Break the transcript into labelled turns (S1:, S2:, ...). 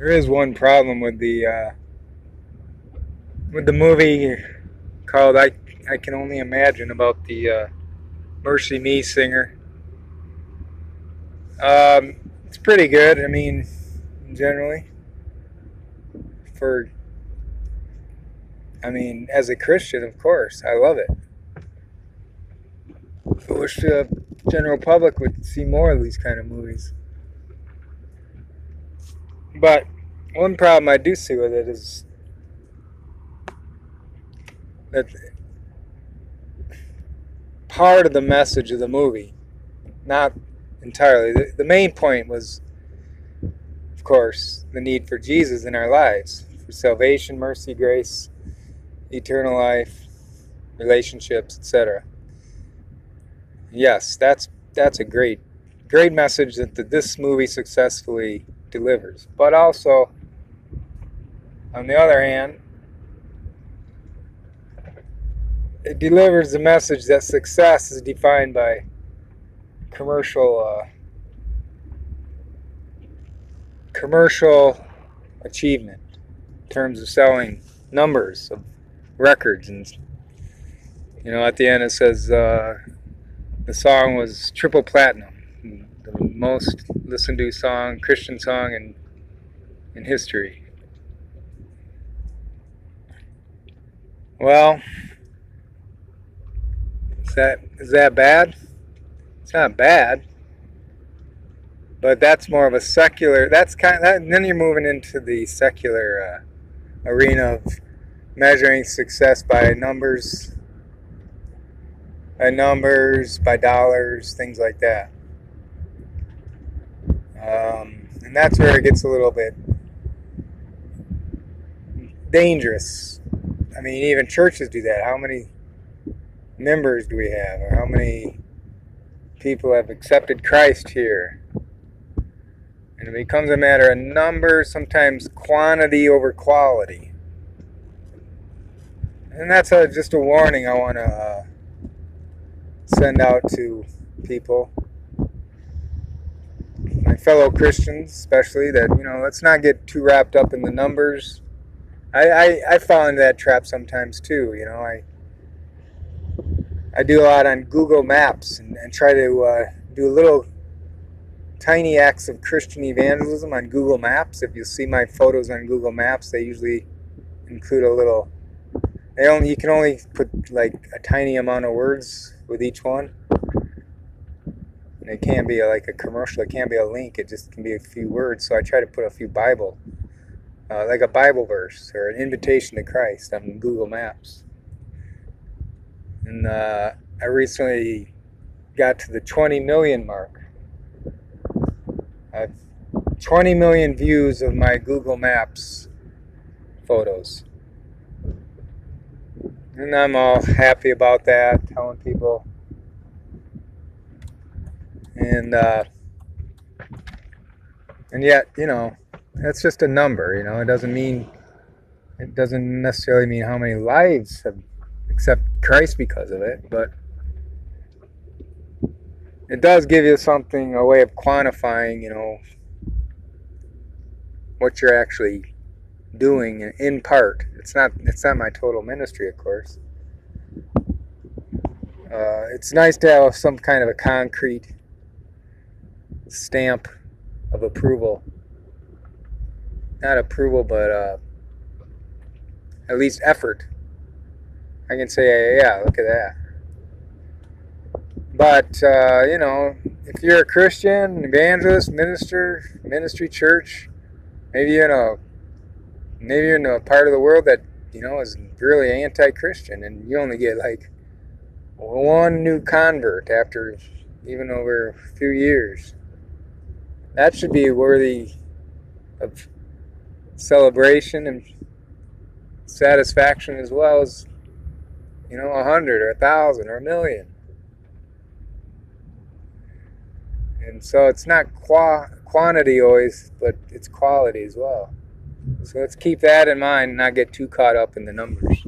S1: There is one problem with the movie called I Can Only Imagine, about the Mercy Me singer. It's pretty good. I mean, generally, for as a Christian, of course, I love it. I wish the general public would see more of these kind of movies. But one problem I do see with it is that part of the message of the movie, not entirely, the main point was, of course, the need for Jesus in our lives, for salvation, mercy, grace, eternal life, relationships, etc. Yes, that's a great message that this movie successfully delivers. But also, on the other hand, it delivers the message that success is defined by commercial achievement in terms of selling numbers of records. And at the end it says the song was triple platinum, the most listened to Christian song in history. Well, is that bad? It's not bad, but that's more of a secular. And then you're moving into the secular arena of measuring success by numbers, by dollars, things like that. And that's where it gets a little bit dangerous. I mean, even churches do that. How many members do we have, or how many people have accepted Christ here? And it becomes a matter of numbers, sometimes quantity over quality. And that's just a warning I want to send out to people, my fellow Christians especially, that let's not get too wrapped up in the numbers. I fall into that trap sometimes too. I do a lot on Google Maps and try to do little tiny acts of Christian evangelism on Google Maps. If you see my photos on Google Maps, they usually include a little. You can only put like a tiny amount of words with each one, and it can't be like a commercial. It can't be a link. It just can be a few words. So I try to put a few like a Bible verse or an invitation to Christ on Google Maps. And I recently got to the 20 million mark. I have 20 million views of my Google Maps photos. And I'm all happy about that, telling people. And yet, that's just a number. It doesn't necessarily mean how many lives have accepted Christ because of it, but it does give you a way of quantifying, what you're actually doing in part. It's not my total ministry, of course. It's nice to have some kind of a concrete stamp of approval. Not approval, but at least effort. I can say, yeah, look at that. But, if you're a Christian, evangelist, ministry, church, maybe you're in a part of the world that, is really anti-Christian, and you only get like one new convert after even over a few years. That should be worthy of celebration and satisfaction, as well as 100 or 1,000 or 1,000,000. And so it's not quantity always, but it's quality as well. So let's keep that in mind and not get too caught up in the numbers.